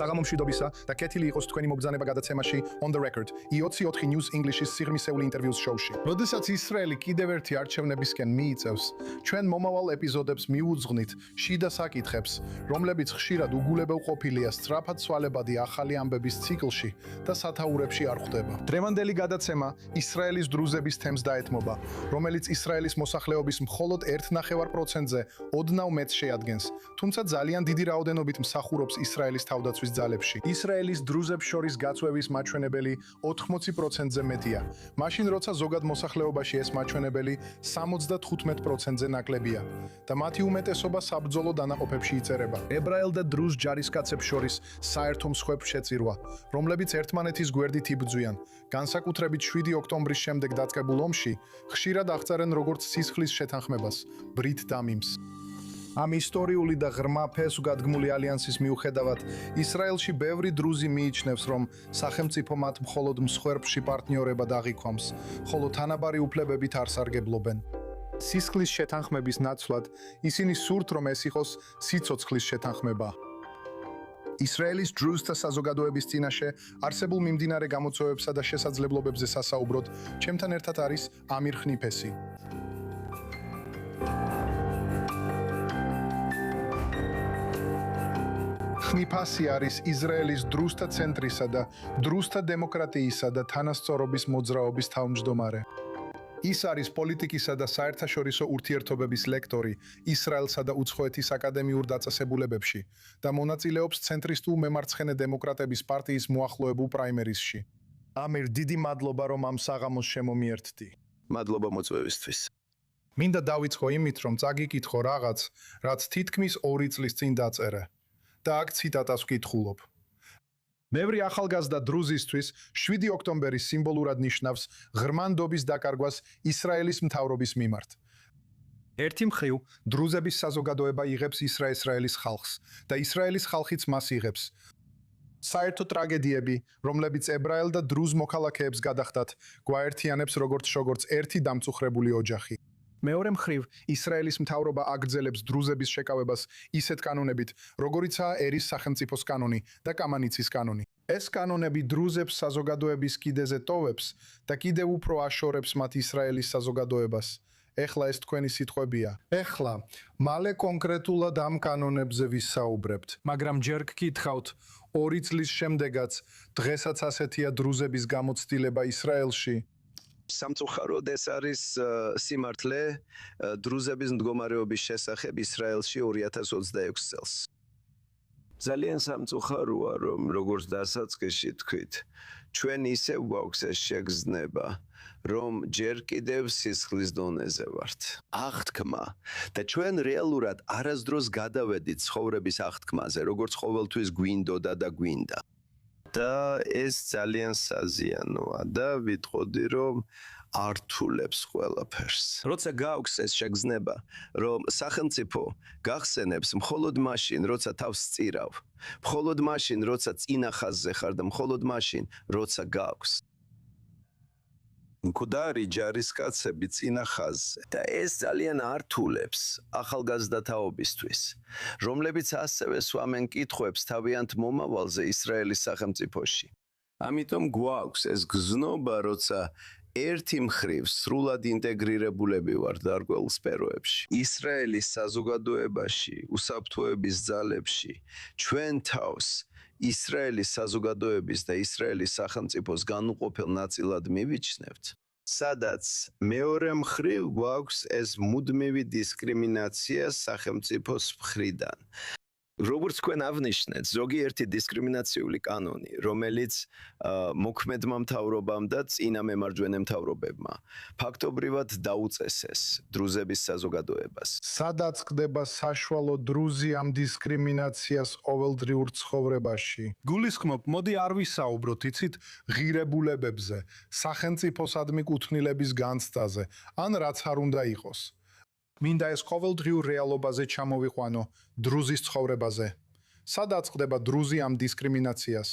საღამომშვიდობისა და კეთილი იყოს თქვენი მობრძანება გადაცემაში On the Record, i24 News English-ის სიღრმისეული ინტერვიუს შოუში. როდესაც ისრაელი კიდევ ერთი არჩევნებისკენ მიიწევს, ჩვენ მომავალ ეპიზოდებს მიუძღვნით შიდა საკითხებს, რომლებიც ხშირად უგულებელ ყოფილია სწრაფად ცვალებადი ახალი ამბების ციკლში და სათაურებში არ ხვდება. დრევანდელი გადაცემა ისრაელის დრუზების თემს დაეთმობა, რომელიც ისრაელის მოსახლეობის მხოლოდ 1.5%-ზე ოდნავ მეტს შეადგენს, თუმცა ძალიან დიდი რაოდენობით მსახურობს ისრაელის თავდაცვის ძალებში. ისრაელის დრუზებს შორის გაწვევის მაჩვენებელი 80%-ზე მეტია, მაშინ როცა ზოგად მოსახლეობაში ეს მაჩვენებელი 75%-ზე ნაკლებია და მათი უმეტესობა საბრძოლო დანაყოფებში იწერება. ებრაელ და დრუზ ჯარისკაცებს შორის საერთო მსხვერპლ შეწირვა, რომლებიც ერთმანეთის გვერდით იბრძვიან, განსაკუთრებით 7 ოქტომბრის შემდეგ დაწყებულ ომში, ხშირად აღწერენ როგორც სისხლის შეთანხმებას, ბრით დამიმს. ამ ისტორიული და ღრმა ფესვგადგმული ალიანსის მიუხედავად, ისრაელში ბევრი დრუზი მიიჩნევს, რომ სახელმწიფო მათ მხოლოდ მსხვერპლში პარტნიორებად აღიქვამს, ხოლო თანაბარი უფლებებით არ სარგებლობენ. სისხლის შეთანხმების ნაცვლად, ისინი სურთ, რომ ეს იყოს სიცოცხლის შეთანხმება. ისრაელის დრუზთა საზოგადოების წინაშე არსებულ მიმდინარე გამოწვევებსა და შესაძლებლობებზე სასაუბროდ, ჩემთან ერთად არის ამირ ხნიფესი. ხნიფასი არის ისრაელის დრუზთა ცენტრისა და დრუზთა დემოკრატიისა და თანასწორობის მოძრაობის თავმჯდომარე. ის არის პოლიტიკისა და საერთაშორისო ურთიერთობების ლექტორი ისრაელსა და უცხოეთის აკადემიურ დაწესებულებებში და მონაწილეობს ცენტრისტულ მემარცხენე დემოკრატების პარტიის მოახლოებულ პრაიმერისში. ამირ, დიდი მადლობა, რომ ამ საღამოს შემომიერთდი. მადლობა მოწვევისთვის. მინდა დავიწყო იმით, რომ წაგიკითხო რაღაც, რაც თითქმის 2 წლის წინ დაწერე. და აქ ციტატას ვკითხულობ. ბევრი ახალგაზრდა დრუზისთვის 7 ოქტომბერი სიმბოლურად ნიშნავს ღრმანდობის დაკარგვას ისრაელის მთავრობის მიმართ. ერთი მხრივ, დრუზების საზოგადოება იღებს ისრაელის ხალხს და ისრაელის ხალხიც მას იღებს. საერთო ტრაგედიები, რომლებიც ებრაელ და დრუზ მოქალაქეებს გადახდათ, გვაერთიანებს როგორც ერთი დამწუხრებული ოჯახი. მეორე მხრივ, ისრაელის მთავრობა აგრძელებს დრუზების შეკავებას ისეთ კანონებით, როგორიცაა ერის სახელმწიფოს კანონი და კამანიცის კანონი. ეს კანონები დრუზებს საზოგადოების კიდეზე ტოვებს და კიდევ უფრო აშორებს მათ ისრაელის საზოგადოებას. ეხლა ეს თქვენი სიტყვებია. ეხლა, მალე კონკრეტულად ამ კანონებზე ვისაუბრებთ, მაგრამ ჯერ გკითხავთ, 2 წლის შემდეგაც, დღესაც ასეთია დრუზების გამოცდილება ისრაელში. სამწუხაროდ ეს არის სიმართლე დრუზების მდგომარეობის შესახებ ისრაელში 2026 წელს. ძალიან სამწუხაროა, რომ როგორც დასაწყისში თქვით, ჩვენ ისევ გვაქვს ეს შეგრძნება, რომ ჯერ კიდევ სისხლის დონეზე ვართ. აღთქმა და ჩვენ რეალურად არასდროს გადავედით ცხოვრების აღთქმაზე, როგორც ყოველთვის გვინდოდა და გვინდა. და ეს ძალიან საზიანოა და ვიტყოდი, რომ ართულებს ყველაფერს. როცა გაქვს ეს შეგრძნება, რომ სახელმწიფო გახსენებს მხოლოდ მაშინ, როცა თავს სწირავ, მხოლოდ მაშინ, როცა წინა ხაზზე ხარ და მხოლოდ მაშინ, როცა გაქვს მკვდარი ჯარისკაცები წინა ხაზზე და ეს ძალიან ართულებს ახალგაზრდა თაობისთვის, რომლებიც ასევე სვამენ კითხვებს თავიანთ მომავალზე ისრაელის სახელმწიფოში. ამიტომ გვაქვს ეს გზნობა, როცა ერთი მხრივ სრულად ინტეგრირებულები ვართ დარგვალ სფეროებში. ისრაელის საზოგადოებაში, უსაფრთხოების ძალებში, ჩვენ თავს ისრაელის საზოგადოების და ისრაელის სახელმწიფოს განუყოფელ ნაწილად მივიჩნევთ, სადაც მეორე მხრივ გვაქვს ეს მუდმივი დისკრიმინაცია სახელმწიფოს მხრიდან. როგორც თქვენ აღნიშნეთ, ზოგიერთი დისკრიმინაციული კანონი, რომელიც მოქმედმა მთავრობამ და წინა მემარჯვენე მთავრობებმა ფაქტობრივად დაუწესეს დრუზების საზოგადოებას. სადაც ხდება საშუალო დრუზი ამ დისკრიმინაციას ყოველდღიურ ცხოვრებაში. გულისხმობ, მოდი არ ვისაუბროთ, იცით, ღირებულებებზე, სახელმწიფოსადმი კუთვნილების განცდაზე, ან რაც არ უნდა იყოს. მინდა ეს ყოველდღიურ რეალობაზე ჩამოვიყვანო, დრუზის ცხოვრებაზე. სადაც ხდება დრუზი ამ დისკრიმინაციას?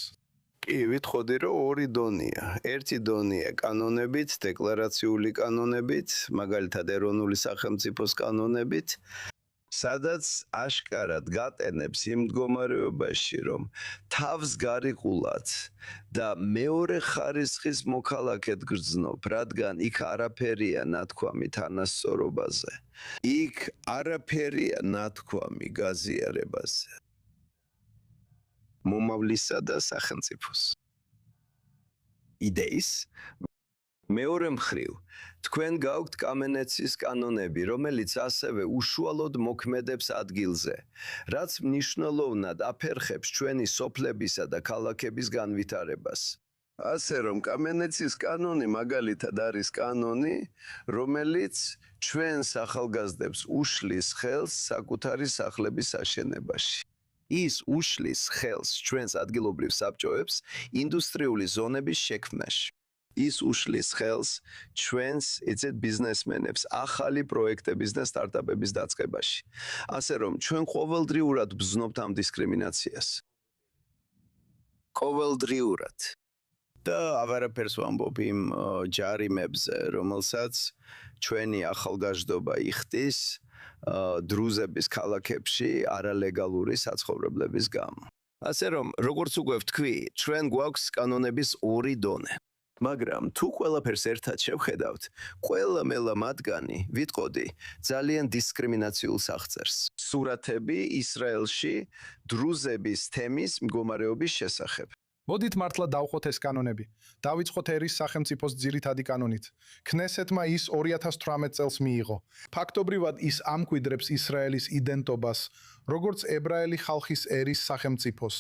კი, ვიტყოდი, რომ 2 დონეა. ერთი დონეა კანონებით, დეკლარაციული კანონებით, მაგალითად ეროვნული სახელმწიფოს კანონებით სადაც აშკარად გატენებს იმ მდგომარეობაში, რომ თავს გარიყულად და მეორე ხარისხის მოქალაქედ გრძნობ, რადგან იქ არაფერია ნათქვამი თანასწორობაზე. იქ არაფერია ნათქვამი გაზიარებაზე. მომავლისა და სახელმწიფოს იდეის მეორე მხრივ, თქვენ გაქვთ კამენეცის კანონები, რომელიც ასევე უშუალოდ მოქმედებს ადგილზე, რაც მნიშვნელოვნად აფერხებს ჩვენი სოფლებისა და ქალაქების განვითარებას. ასე რომ კამენეცის კანონი მაგალითად არის კანონი, რომელიც ჩვენს ახალგაზრდებს უშლის ხელს საკუთარი სახლების აშენებაში. ის უშლის ხელს ჩვენს ადგილობრივ საბჭოებს ინდუსტრიული ზონების შექმნაში. ის უშლის ხელს ჩვენს ბიზნესმენებს ახალი პროექტების და სტარტაპების დაწყებაში. ასე რომ ჩვენ ყოველდღიურად ვგრძნობთ ამ დისკრიმინაციას. ყოველდღიურად. და ავარაფერს ვამბობ იმ ჯარიმებზე, რომელსაც ჩვენი ახალგაზრდობა იხდის დრუზების ქალაქებში არალეგალური საცხოვრებლების გამო. ასე რომ, როგორც უკვე ვთქვი, ჩვენ გვაქვს კანონების ორი დონე. მაგრამ თუ ყველაფერს ერთად შევხედავთ, ყველა მელა მათგანი, ვიტყოდი, ძალიან დისკრიმინაციულს აღწერს. სურათები ისრაელში დრუზების თემის მდგომარეობის შესახებ. მოდით მართლა დავხოთ ეს კანონები. დავიწყოთ ერის სახელმწიფოს ძირითადი კანონით. ქნესეთმა ის 2018 წელს მიიღო. ფაქტობრივად ის ამკვიდრებს ისრაელის იდენტობას, როგორც ებრაელი ხალხის ერის სახელმწიფოს,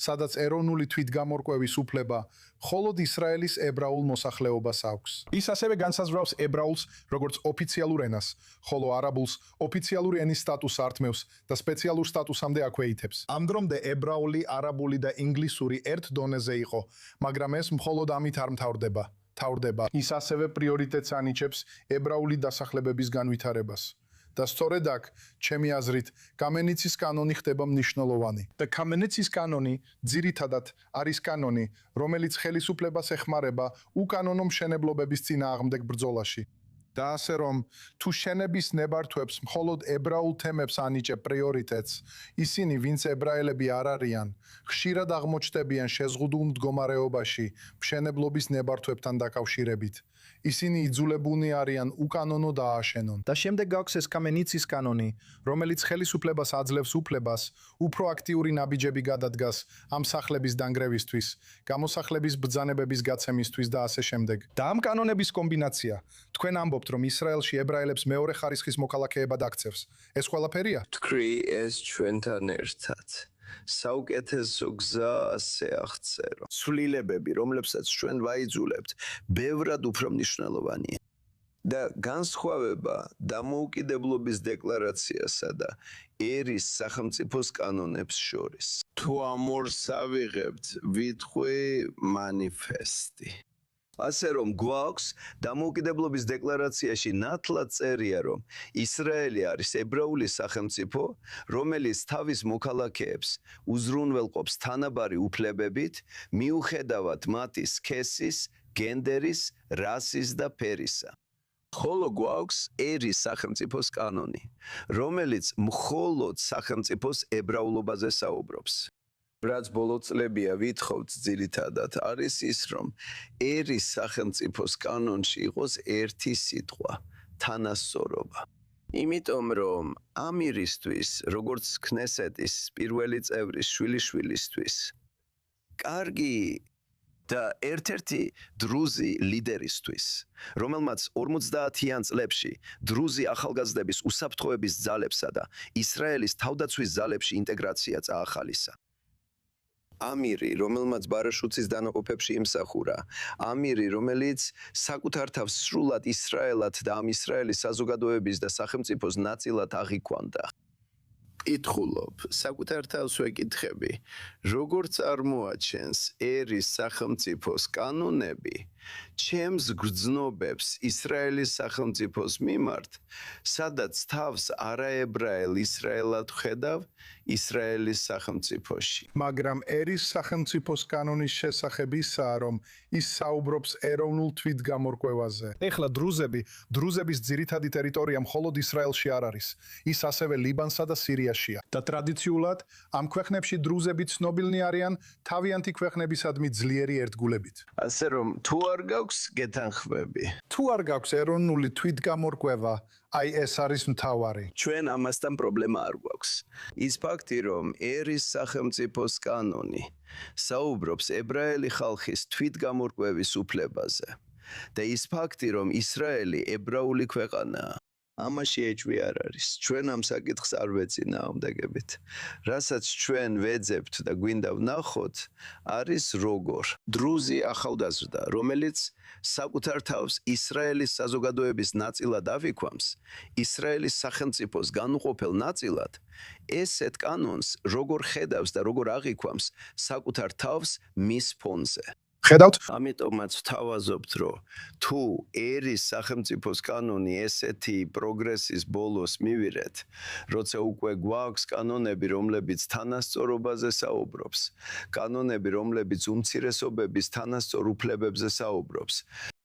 სადაც ეროვნული თვითგამორკვევის უფლება მხოლოდ ისრაელის ებრაულ მოსახლეობას აქვს. ის ასევე განსაზღვრავს ებრაულს როგორც ოფიციალურ ენას, ხოლო არაბულს ოფიციალური ენის სტატუსს ართმევს და სპეციალურ სტატუსამდე აქვეითებს. ამ დრომდე ებრაული, არაბული და ინგლისური ერთ დონეზე იყო, მაგრამ ეს მხოლოდ ამით არ მთავრდება. ის ასევე პრიორიტეტს ანიჭებს ებრაული დასახლებების განვითარებას. და სწორედ აქ, ჩემი აზრით, კამენიცის კანონი ხდება მნიშვნელოვანი. და კამენიცის კანონი ძირითადად არის კანონი, რომელიც ხელისუფლებას ეხმარება უკანონო მშენებლობების წინააღმდეგ ბრძოლაში. და ასე რომ, თუ შენების ნებართვებს მხოლოდ ებრაულ თემებს ანიჭებ პრიორიტეტს, ისინი, ვინც ებრაელები არ არიან, ხშირად აღმოჩნდებიან შეზღუდულ მდგომარეობაში მშენებლობის ნებართვებთან დაკავშირებით. ისინი იძულებულნი არიან უკანონო დააშენონ. და შემდეგ გაქვს ეს კამენიცის კანონი, რომელიც ხელისუფლებას აძლევს უფლებას უფრო აქტიური ნაბიჯები გადადგას ამ სახლების დანგრევისთვის, გამოსახლების ბრძანებების გაცემისთვის და ასე შემდეგ. და ამ კანონების კომბინაცია, თქვენ ამბობთ, რომ ისრაელში ებრაელებს მეორე ხარისხის მოქალაქეებად აქცევს. ეს ყველაფერია? თქვი ეს ჩვენთან ერთად. საუკეთესო გზა ასე აღწერო. ცვლილებები, რომლებსაც ჩვენ ვაიძულებთ, ბევრად უფრო მნიშვნელოვანია. და განსხვავება დამოუკიდებლობის დეკლარაციასა და ერის სახელმწიფოს კანონებს შორის. თუ ამ ორს ავიღებთ, ვიტყვი მანიფესტი. ასე რომ გვაქვს დამოუკიდებლობის დეკლარაციაში ნათლად წერია, რომ ისრაელი არის ებრაული სახელმწიფო, რომელიც თავის მოქალაქეებს უზრუნველყოფს თანაბარი უფლებებით, მიუხედავად მათი სქესის, გენდერის, რასის და ფერისა. ხოლო გვაქვს ერის სახელმწიფოს კანონი, რომელიც მხოლოდ სახელმწიფოს ებრაულობაზე საუბრობს. რაც ბოლო წლებია ვითხოვთ ძირითადად არის ის, რომ ერის სახელმწიფოს კანონში იყოს ერთი სიტყვა, თანასწორობა. იმიტომ რომ ამირისთვის, როგორც ქნესეთის პირველი წევრის შვილიშვილისთვის, კარგი და ერთ-ერთი დრუზი ლიდერისთვის, რომელმაც 50-იან წლებში დრუზი ახალგაზრდების უსაფრთხოების ძალებსა და ისრაელის თავდაცვის ძალებში ინტეგრაცია წაახალისა. ამირი, რომელმაც ბარაშუცის დანაყოფებში იმსახურა, ამირი, რომელიც საკუთარ თავს სრულად ისრაელად და ამ ისრაელის საზოგადოების და სახელმწიფოს ნაწილად აღიქვამდა. ითხოვობ, საკუთარ თავს ვეკითხები, როგორ წარმოაჩენს ერის სახელმწიფოს კანონები ჩემს გრძნობებს ისრაელის სახელმწიფოს მიმართ, სადაც თავს არაებრაელ ისრაელად ხედავ ისრაელის სახელმწიფოში. მაგრამ ერის სახელმწიფოს კანონის შესახებ ისაა, რომ ის საუბრობს ეროვნულ თვითგამორკვევაზე. ეხლა დრუზების ძირითადი ტერიტორია მხოლოდ ისრაელში არ არის. ის ასევე ლიბანსა და სირიაშია. და ტრადიციულად ამ ქვეყნებში დრუზები ცნობილნი არიან თავიანთი ქვეყნებისადმი ძლიერი ერთგულებით. ასე რომ თუ არ გაქვს გეთანხმები. თუ არ გაქვს ეროვნული თვითგამორკვევა, აი ეს არის მთავარი. ჩვენ ამასთან პრობლემა არ გვაქვს. ის ფაქტი, რომ ერის სახელმწიფოს კანონი საუბრობს ებრაელი ხალხის თვითგამორკვევის უფლებაზე და ის ფაქტი, რომ ისრაელი ებრაული ქვეყანაა, ამაში ეჭვი არ არის. ჩვენ ამ საკითხს არ ვეწინააღმდეგებით. რასაც ჩვენ ვეძებთ და გვინდა ვნახოთ, არის როგორ დრუზი ახალგაზრდა, რომელიც საკუთარ თავს ისრაელის საზოგადოების ნაწილად ავიქვამს, ისრაელის სახელმწიფოს განუყოფელ ნაწილად, ესეთ კანონს როგორ ხედავს და როგორ აღიქვამს საკუთარ თავს მის ფონზე. ხედავთ? ამიტომაც ვთავაზობთ, რომ თუ ერის სახელმწიფოს კანონი ესეთი პროგრესის ბოლოს მივიღეთ, როცა უკვე გვაქვს კანონები, რომლებიც თანასწორობაზე საუბრობს, კანონები, რომლებიც უმცირესობების თანასწორ უფლებებზე საუბრობს,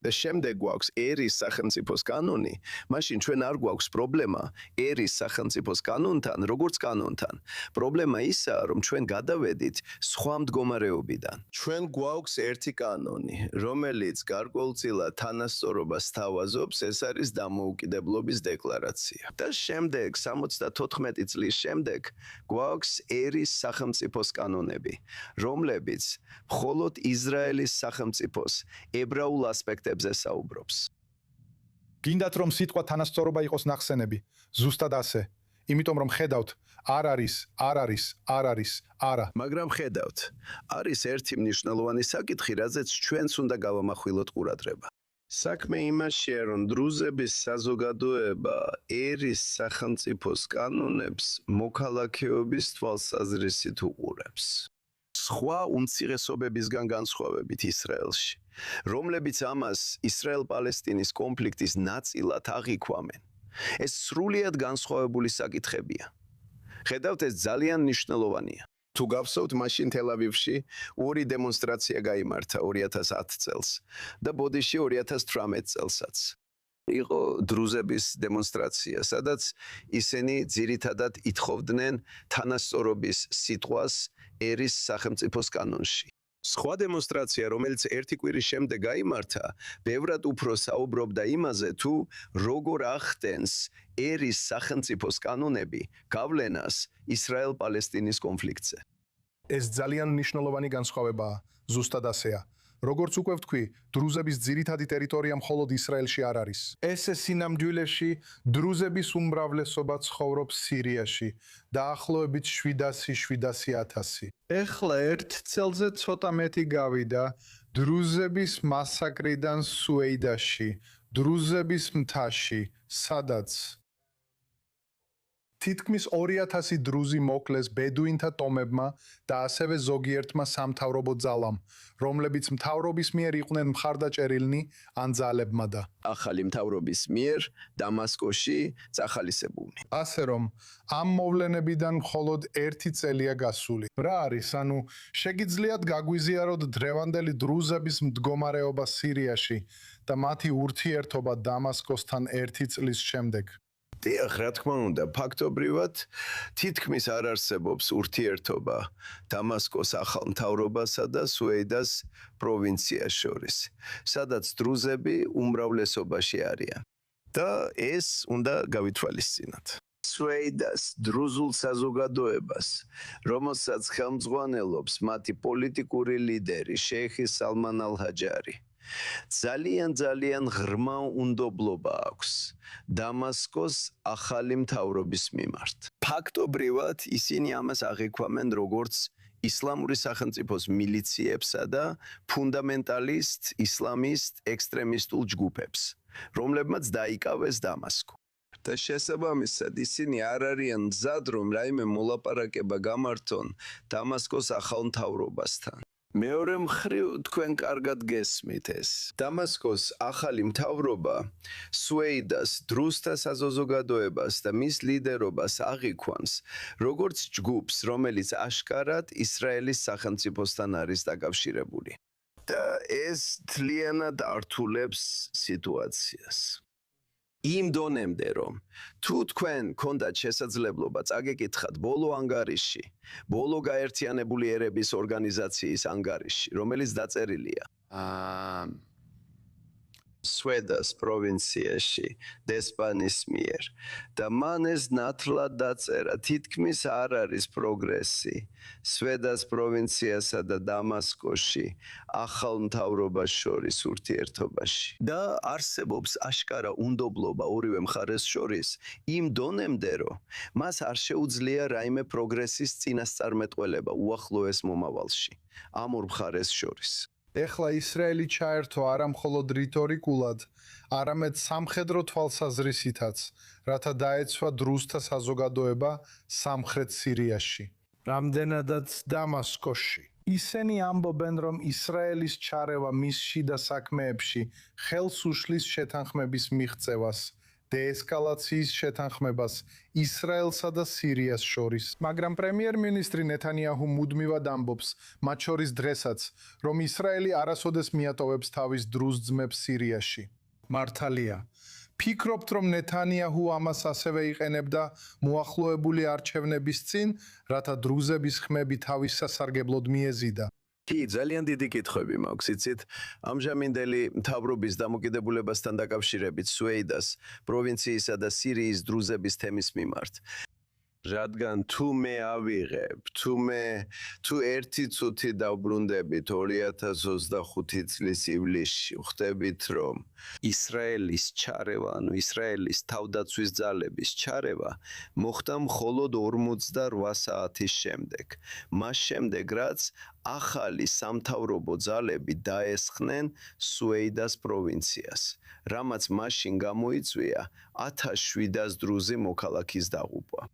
და შემდეგ გვაქვს ერის სახელმწიფოს კანონი, მაშინ ჩვენ არ გვაქვს პრობლემა ერის სახელმწიფოს კანონთან, როგორც კანონთან. პრობლემა ისაა, რომ ჩვენ გადავედით სხვა მდგომარეობიდან. ჩვენ გვაქვს ერთი კანონი, რომელიც გარკვეულწილად თანასწორობას სთავაზობს, ეს არის დამოუკიდებლობის დეკლარაცია. და შემდეგ 74 წლის შემდეგ გვაქვს ერის სახელმწიფოს კანონები, რომლებიც მხოლოდ ისრაელის სახელმწიფოს ებრაულ ასპექტებზე საუბრობს. გინდათ რომ სიტყვა თანასწორობა იყოს ნახსენები, ზუსტად ასე. იმიტომ რომ ხედავთ, არ არის, არა. მაგრამ ხედავთ, არის ერთი მნიშვნელოვანი საკითხი, რაზეც ჩვენც უნდა გავამახვილოთ ყურადღება. საქმე იმაშია, რომ დრუზების საზოგადოება ერის სახელმწიფოს კანონებს მოქალაქეობის თვალსაზრისით უყურებს. სხვა უმცირესობებისგან განსხვავებით ისრაელში, რომლებიც ამას ისრაელ-პალესტინის კონფლიქტის ნაწილად აღიქვამენ. ეს სრულიად განსხვავებული საკითხებია. ხედავთ, ეს ძალიან მნიშვნელოვანია. თუ გავსოვთ, მაშინ თელ-ავივში ორი დემონსტრაცია გაიმართა 2010 წელს და ბოდიში 2018 წელსაც. იყო დრუზების დემონსტრაცია, სადაც ისინი ძირითადად ითხოვდნენ თანასწორობის სიტყვას ერის სახელმწიფოს კანონში. სხვა დემონსტრაცია, რომელიც ერთი კვირის შემდეგ გაიმართა, ბევრად უფრო საუბრობდა იმაზე, თუ როგორ ახდენს ერის სახელმწიფოს კანონები გავლენას ისრაელ-პალესტინის კონფლიქტზე. ეს ძალიან მნიშვნელოვანი განსხვავებაა, ზუსტად ასეა. როგორც უკვე ვთქვი, დრუზების ძირითადი ტერიტორია მხოლოდ ისრაელში არ არის. ესე სინამდვილეში დრუზების უმრავლესობა ცხოვრობს სირიაში, დაახლოებით 700-700,000. ეხლა ერთ წელზე ცოტა მეტი გავიდა დრუზების მასაკრიდან სუეიდაში, დრუზების მთაში, სადაც თითქმის 2000 დრუზი მოკლეს ბედუინთა ტომებმა და ასევე ზოგიერთმა სამთავრობო ძალამ, რომლებიც მთავრობის მიერ იყვნენ მხარდაჭერილნი ან ძალებმა და ახალი მთავრობის მიერ დამასკოში წახალისებულნი. ასე რომ, ამ მოვლენებიდან მხოლოდ 1 წელია გასული. რა არის, ანუ შეგიძლიათ გაგვიზიაროთ დრევანდელი დრუზების მდგომარეობა სირიაში და მათი ურთიერთობა დამასკოსთან 1 წლის შემდეგ. დიახ, რა თქმა უნდა, ფაქტობრივად თითქმის არ არსებობს ურთიერთობა დამასკოს ახალ მთავრობასა და სუეიდას პროვინციას შორის, სადაც დრუზები უმრავლესობაში არიან. და ეს უნდა გავითვალისწინოთ. სუეიდას დრუზულ საზოგადოებას, რომელსაც ხელმძღვანელობს მათი პოლიტიკური ლიდერი შეიხი სალმან ალ-ჰაჯარი. ძალიან ღრმა უნდობლობა აქვს დამასკოს ახალი მთავრობის მიმართ. ფაქტობრივად ისინი ამას აღიქვამენ როგორც ისლამური სახელმწიფოს მილიციებსა და ფუნდამენტალისტ ისლამისტ ექსტრემისტულ ჯგუფებს, რომლებმაც დაიკავეს დამასკო. და შესაბამისად ისინი არ არიან მზად, რომ რაიმე მოლაპარაკება გამართონ დამასკოს ახალ მთავრობასთან. მეორე მხრივ თქვენ კარგად გესმით ეს. დამასკოს ახალი მთავრობა სუეიდას დრუსთა საზოგადოებას და მის ლიდერობას აღიქვამს როგორც ჯგუფს, რომელიც აშკარად ისრაელის სახელმწიფოსთან არის დაკავშირებული. და ეს თლიანად ართულებს სიტუაციას. იმ დონემდე რომ თუ თქვენ გქონდათ შესაძლებლობა წაგეკითხათ ბოლო ანგარიში, ბოლო გაერთიანებული ერების ორგანიზაციის ანგარიში, რომელიც დაწერილია სვედას პროვინციაში დესპანის მიერ და მან ეს ნათლად დაწერა, თითქმის არ არის პროგრესი სვედას პროვინციასა და დამასკოში ახალ მთავრობას შორის ურთიერთობაში და არსებობს აშკარა უნდობლობა ორივე მხარეს შორის იმ დონემდე რომ მას არ შეუძლია რაიმე პროგრესის წინასწარმეტყველება უახლოეს მომავალში ამ ორ მხარეს შორის. ეხლა ისრაელი ჩაერთო არა მხოლოდ რიტორიკულად, არამედ სამხედრო თვალსაზრისითაც, რათა დაეცვა დრუსთა საზოგადოება სამხრეთ სირიაში. რამდენადაც დამასკოში. ისინი ამბობენ, რომ ისრაელის ჩარევა მის შიდა საქმეებში ხელს უშლის შეთანხმების მიღწევას, დეესკალაციის შეთანხმებას ისრაელსა და სირიას შორის. მაგრამ პრემიერ-მინისტრი ნეთანიაჰუ მუდმივად ამბობს, მათ შორის დღესაც, რომ ისრაელი არასოდეს მიატოვებს თავის დრუზ ძმებს სირიაში. მართალია. ფიქრობთ, რომ ნეთანიაჰუ ამას ასევე იყენებდა მოახლოებული არჩევნების წინ, რათა დრუზების ხმები თავის სასარგებლოდ მიეზიდა. კი, ძალიან დიდი კითხვები მაქვს, იცით? ამჟამინდელი მთავრობის დამოკიდებულებასთან დაკავშირებით სუეიდას პროვინციისა და სირიის დრუზების თემის მიმართ. რადგან თუ მე ავიღებ, თუ ერთი წუთი დავბრუნდებით 2025 წლის ივლისში, ხვდებით რომ ისრაელის ჩარევა, ისრაელის თავდაცვის ძალების ჩარევა მოხდა მხოლოდ 48 საათის შემდეგ. მას შემდეგ, რაც ახალი სამთავრობო ძალები დაესხნენ სუეიდას პროვინციას, რამაც მაშინ გამოიწვია 1700 დრუზი მოქალაქის დაღუპვა.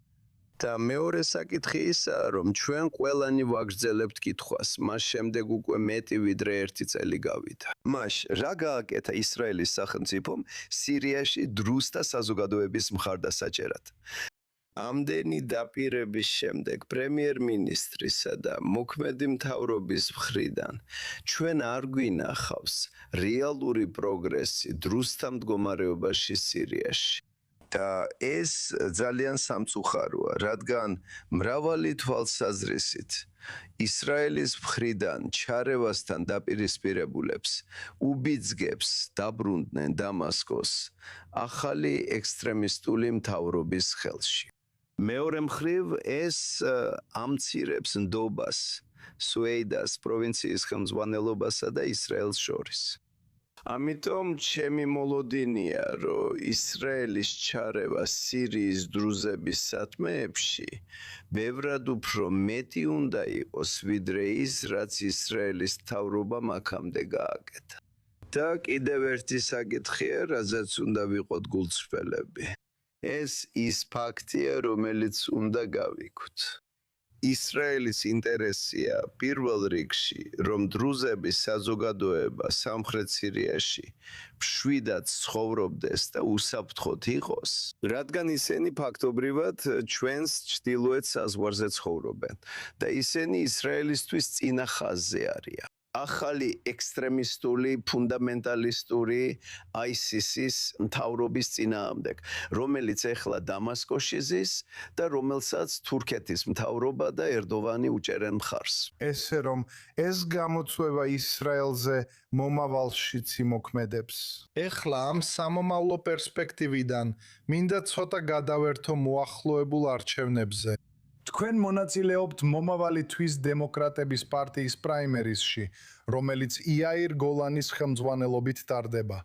და მეორე საკითხი ისაა, რომ ჩვენ ყველანი ვაგრძელებთ კითხვას, მას შემდეგ უკვე მეტი ვიდრე 1 წელი გავიდა. მაშ რა გააკეთა ისრაელის სახელმწიფომ სირიაში დრუსთა საზოგადოების მხარდასაჭერად? ამდენი დაპირების შემდეგ პრემიერ-მინისტრისა და მოქმედი მთავრობის მხრიდან ჩვენ არ გვინახავს რეალური პროგრესი დრუსთა მდგომარეობაში სირიაში. და ეს ძალიან სამწუხაროა, რადგან მრავალი თვალსაზრისით ისრაელის მხრიდან ჩარევასთან დაპირისპირებულებს უბიძგებს დაბრუნდნენ დამასკოს ახალი ექსტრემისტული მთავრობის ხელში. მეორე მხრივ ეს ამცირებს ნდობას სუეიდას პროვინციის ხელმძღვანელობასა და ისრაელს შორის. ამიტომ ჩემი მოლოდინია, რომ ისრაელის ჩარევა სირიის დრუზების სათმეებში ბევრად უფრო მეტი უნდა იყოს, ვიდრე ის, რაც ისრაელის მთავრობამ აქამდე გააკეთა. და კიდევ ერთი საკითხია, რაზეც უნდა ვიყოთ გულწრფელები. ეს ის ფაქტია, რომელიც უნდა გავიქოთ. ისრაელის ინტერესია პირველ რიგში, რომ დრუზების საზოგადოება სამხრეთ სირიაში მშვიდად ცხოვრობდეს და უსაფრთხოდ იყოს, რადგან ისინი ფაქტობრივად ჩვენს ჩრდილოეთ საზღვარზე ცხოვრობენ და ისინი ისრაელისთვის წინა ხაზზე არიან. ახალი ექსტრემისტული, ფუნდამენტალისტური ISIS-ის მთავრობის წინააღმდეგ, რომელიც ეხლა დამასკოში ზის და რომელსაც თურქეთის მთავრობა და ერდოვანი უჭერენ მხარს. ესე რომ ეს გამოწვევა ისრაელზე მომავალშიც იმოქმედებს. ეხლა ამ სამომავლო პერსპექტივიდან მინდა ცოტა გადავერთო მოახლოებულ არჩევნებზე. თქვენ მონაწილეობთ მომავალი თვის დემოკრატების პარტიის პრაიმერისში, რომელიც იაირ გოლანის ხელმძღვანელობით ტარდება.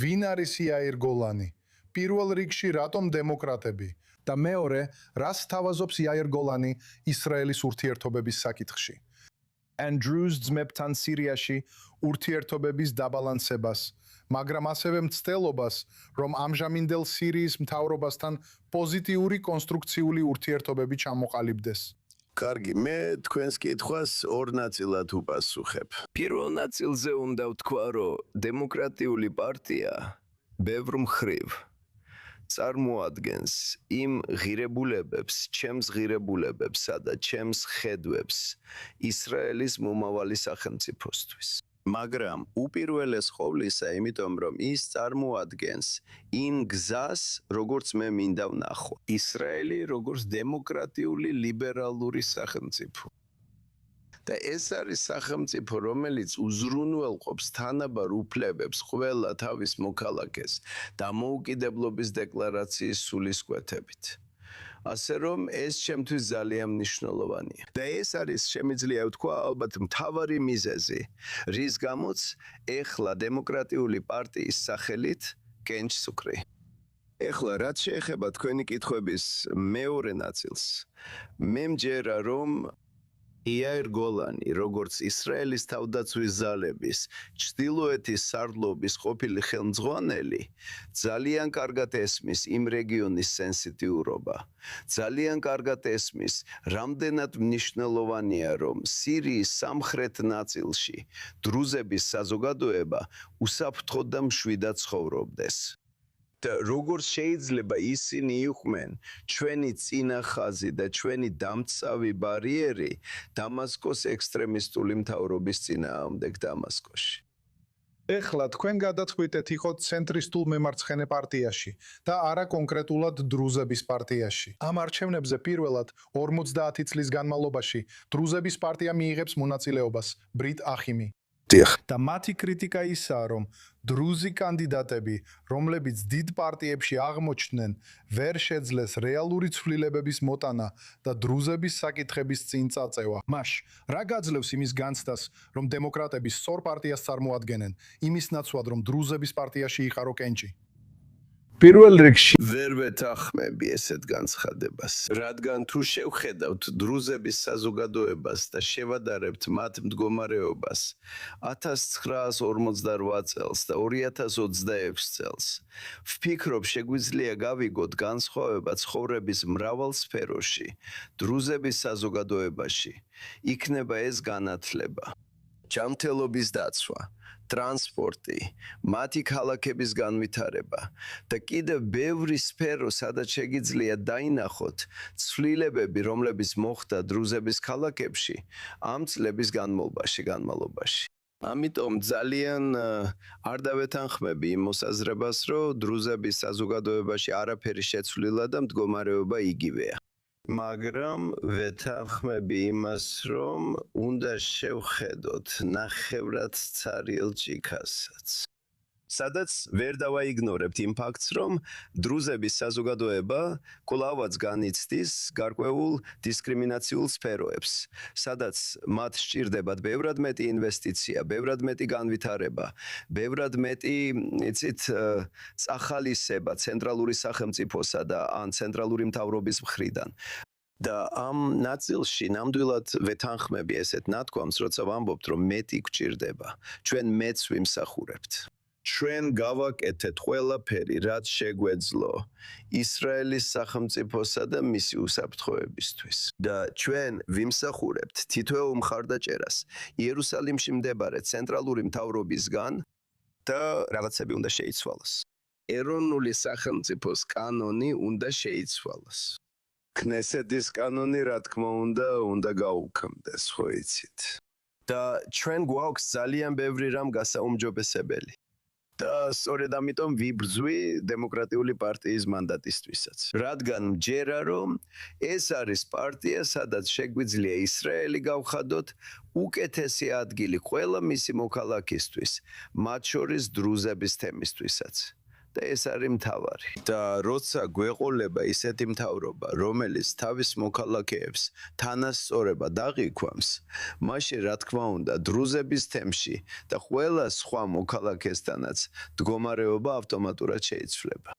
ვინ არის იაირ გოლანი? პირველ რიგში რატომ დემოკრატები? და მეორე, რას თავაზობს იაირ გოლანი ისრაელის ურთიერთობების საკითხში? Andrews ძმებთან სირიაში ურთიერთობების დაბალანსებას, მაგრამ ასევე მცდელობას, რომ ამჟამინდელ სირიის მთავრობასთან პოზიტიური კონსტრუქციული ურთიერთობები ჩამოყალიბდეს. კარგი, მე თქვენს კითხვას ორ ნაწილად უპასუხებ. პირველ ნაწილზე უნდა ვთქვა, რომ დემოკრატიული პარტია ბევრ მხრივ წარმოადგენს იმ ღირებულებებს, ჩემს ღირებულებებსა და ჩემს ხედვებს ისრაელის მომავალი სახელმწიფოსთვის. მაგრამ უპირველეს ყოვლისა, იმიტომ რომ ის წარმოადგენს იმ გზას, როგორც მე მინდა ვნახო. ისრაელი როგორც დემოკრატიული ლიბერალური სახელმწიფო. და ეს არის სახელმწიფო, რომელიც უზრუნველყოფს თანაბარ უფლებებს ყველა თავის მოქალაქეს დამოუკიდებლობის დეკლარაციის სულისკვეთებით. ასე რომ ეს ჩემთვის ძალიან მნიშვნელოვანია. და ეს არის შემიძლია ვთქვა ალბათ მთავარი მიზეზი, რის გამოც ეხლა დემოკრატიული პარტიის სახელით კენჭს ვკრი. ეხლა რაც შეეხება თქვენი კითხვების მეორე ნაწილს, მე მჯერა რომ იაირ გოლანი, როგორც ისრაელის თავდაცვის ძალების ჩრდილოეთის სარდლობის ყოფილი ხელმძღვანელი, ძალიან კარგად ესმის იმ რეგიონის სენსიტიურობა. ძალიან კარგად ესმის, რამდენად მნიშვნელოვანია, რომ სირიის სამხრეთ ნაწილში დრუზების საზოგადოება უსაფრთხოდ და მშვიდად ცხოვრობდეს. და როგორ შეიძლება ისინი იყვნენ ჩვენი წინა ხაზი და ჩვენი დამწავი ბარიერი დამასკოს ექსტრემისტული მთავრობის წინააღმდეგ დამასკოში. ეხლა თქვენ გადაწყვიტეთ იყოთ ცენტრისტულ მემარცხენე პარტიაში და არა კონკრეტულად დრუზების პარტიაში. ამ არჩევნებზე პირველად 50 წლის განმავლობაში დრუზების პარტია მიიღებს მონაწილეობას ბრიტ ახიმი. და მათი კრიტიკა ისაა, რომ დრუზი კანდიდატები, რომლებიც დიდ პარტიებში აღმოჩნდნენ, ვერ შეძლეს რეალური ცვლილებების მოტანა და დრუზების საკითხების წინ წაწევა. მაშ, რა გაძლევს იმის განცდას, რომ დემოკრატები სწორ პარტიას წარმოადგენენ, იმის ნაცვლად, რომ დრუზების პარტიაში იყარო კენჭი? პირველ რიგში ვერ ვეთანხმები ესეთ განცხადებას, რადგან თუ შევხედავთ დრუზების საზოგადოებას და შევადარებთ მათ მდგომარეობას 1948 წელს და 2026 წელს, ვფიქრობ, შეგვიძლია გავიგოთ განსხვავება ცხოვრების მრავალ სფეროში, დრუზების საზოგადოებაში იქნება ეს განათლება, ჯანმრთელობის დაცვა, ტრანსპორტი, მათი ქალაქების განვითარება და კიდევ ბევრი სფერო, სადაც შეგიძლია დაინახოთ ცვლილებები, რომლებიც მოხდა დრუზების ქალაქებში ამ წლების განმავლობაში. ამიტომ ძალიან არ დავეთანხმები იმ მოსაზრებას, რომ დრუზების საზოგადოებაში არაფერი შეცვლილა და მდგომარეობა იგივეა. მაგრამ ვეთანხმები იმას, რომ უნდა შევხედოთ ნახევრად ცარიელ ჭიქასაც. სადაც ვერ დავაიგნორებთ იმ ფაქტს, რომ დრუზების საზოგადოება კვლავაც განიცდის გარკვეულ დისკრიმინაციულ სფეროებს, სადაც მათ სჭირდებათ ბევრად მეტი ინვესტიცია, ბევრად მეტი განვითარება, ბევრად მეტი, იცით, წახალისება ცენტრალური სახელმწიფოსა და ან ცენტრალური მთავრობის მხრიდან. და ამ ნაწილში ნამდვილად ვეთანხმები ესეთ ნათქვამს, როცა ვამბობთ, რომ მეტი გვჭირდება. ჩვენ მეც ვიმსახურებთ. ჩვენ გავაკეთეთ ყველაფერი, რაც შეგვეძლო ისრაელის სახელმწიფოსა და მისი უსაფრთხოებისთვის. და ჩვენ ვიმსახურებთ თითოეულ მხარდაჭერას იერუსალიმში მდებარე ცენტრალური მთავრობისგან და რაღაცები უნდა შეიცვალოს. ეროვნული სახელმწიფოს კანონი უნდა შეიცვალოს. ქნესეთის კანონი, რა თქმა უნდა გაუქმდეს, ხო იცით. და ჩვენ გვაქვს ძალიან ბევრი რამ გასაუმჯობესებელი. და სწორედ ამიტომ ვიბრძვი დემოკრატიული პარტიის მანდატისთვისაც. რადგან მჯერა, რომ ეს არის პარტია, სადაც შეგვიძლია ისრაელი გავხადოთ უკეთესი ადგილი ყველა მისი მოქალაქისთვის, მათ შორის დრუზების თემისთვისაც. და ეს არის მთავარი. და როცა გვეყოლება ისეთი მთავრობა, რომელიც თავის მოქალაქეებს თანასწორება დაღიქვამს, მაშინ რა თქმა უნდა, დრუზების თემში და ყველა სხვა მოქალაქესთანაც მდგომარეობა ავტომატურად შეიცვლება.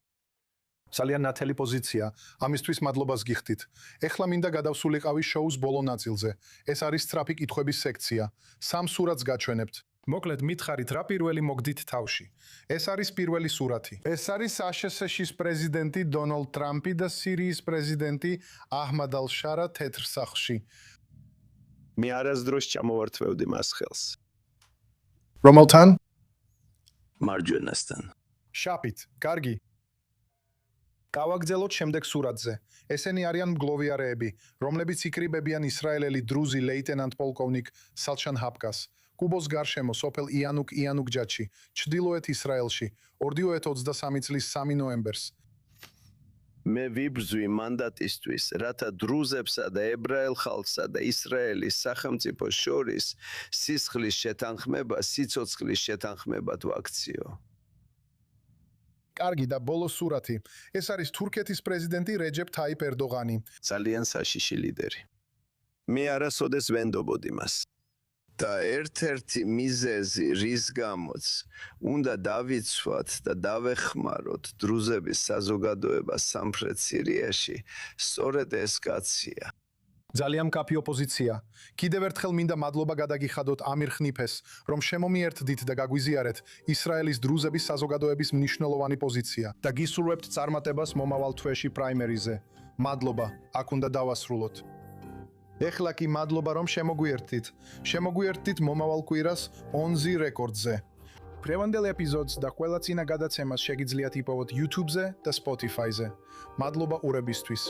ძალიან ნათელი პოზიცია. ამისთვის მადლობას გიხდით. ეხლა მინდა გადავსულიყავი შოუს ბოლო ნაწილზე. ეს არის სწრაფი კითხვების სექცია. 3 სურათს გაჩვენებთ. მოკლედ მითხარით რა პირველი მოგდით თავში. ეს არის პირველი სურათი. ეს არის აშშ-ის პრეზიდენტი დონალდ ტრამპი და სირიის პრეზიდენტი აჰმად ალ-შარა თეთრ სახლში. მე არასდროს ჩამოვართვევდი მას ხელს. რომელთან? მარჯვენასთან. შაპით, კარგი. გავაგრძელოთ შემდეგ სურათზე. ესენი არიან მგლოვიარეები, რომლებიც იკრიბებიან ისრაელელი დრუზი ლეიტენანტ პოლკოვნიკ სალჩან ჰაპკას. კუბოს გარშემო სოფელ იანუკ ჯაჩი, ჩრდილოეთ ისრაელში, 2023 წლის 3 ნოემბერს. მე ვიბრძვი მანდატისთვის, რათა დრუზებსა და ებრაელ ხალხსა და ისრაელის სახელმწიფოს შორის სისხლის შეთანხმება სიცოცხლის შეთანხმებად ვაქციო. კარგი და ბოლო სურათი. ეს არის თურქეთის პრეზიდენტი რეჯეფ თაიპ ერდოღანი. ძალიან საშიში ლიდერი. მე არასოდეს ვენდობოდი მას. და ერთ-ერთი მიზეზი, რის გამოც უნდა დავიცვათ და დავეხმაროთ დრუზების საზოგადოება სამხრეთ სირიაში, სწორედ ეს კაცია. ძალიან მკაფი ოპოზიცია. კიდევ ერთხელ მინდა მადლობა გადაგიხადოთ ამირ ხნიფეს, რომ შემომიერთდით და გაგვიზიარეთ ისრაელის დრუზების საზოგადოების მნიშვნელოვანი პოზიცია და გისურვებთ წარმატებას მომავალ თვეში პრაიმერიზე. მადლობა, აქ უნდა დავასრულოთ. ეხლა კი მადლობა რომ შემოგვიერთდით. შემოგვიერთდით მომავალ კვირას ONZE რეკორდზე. დღევანდელ ეპიზოდს და ყველა წინა გადაცემას შეგიძლიათ იპოვოთ YouTube-ზე და Spotify-ზე. მადლობა ურებისთვის.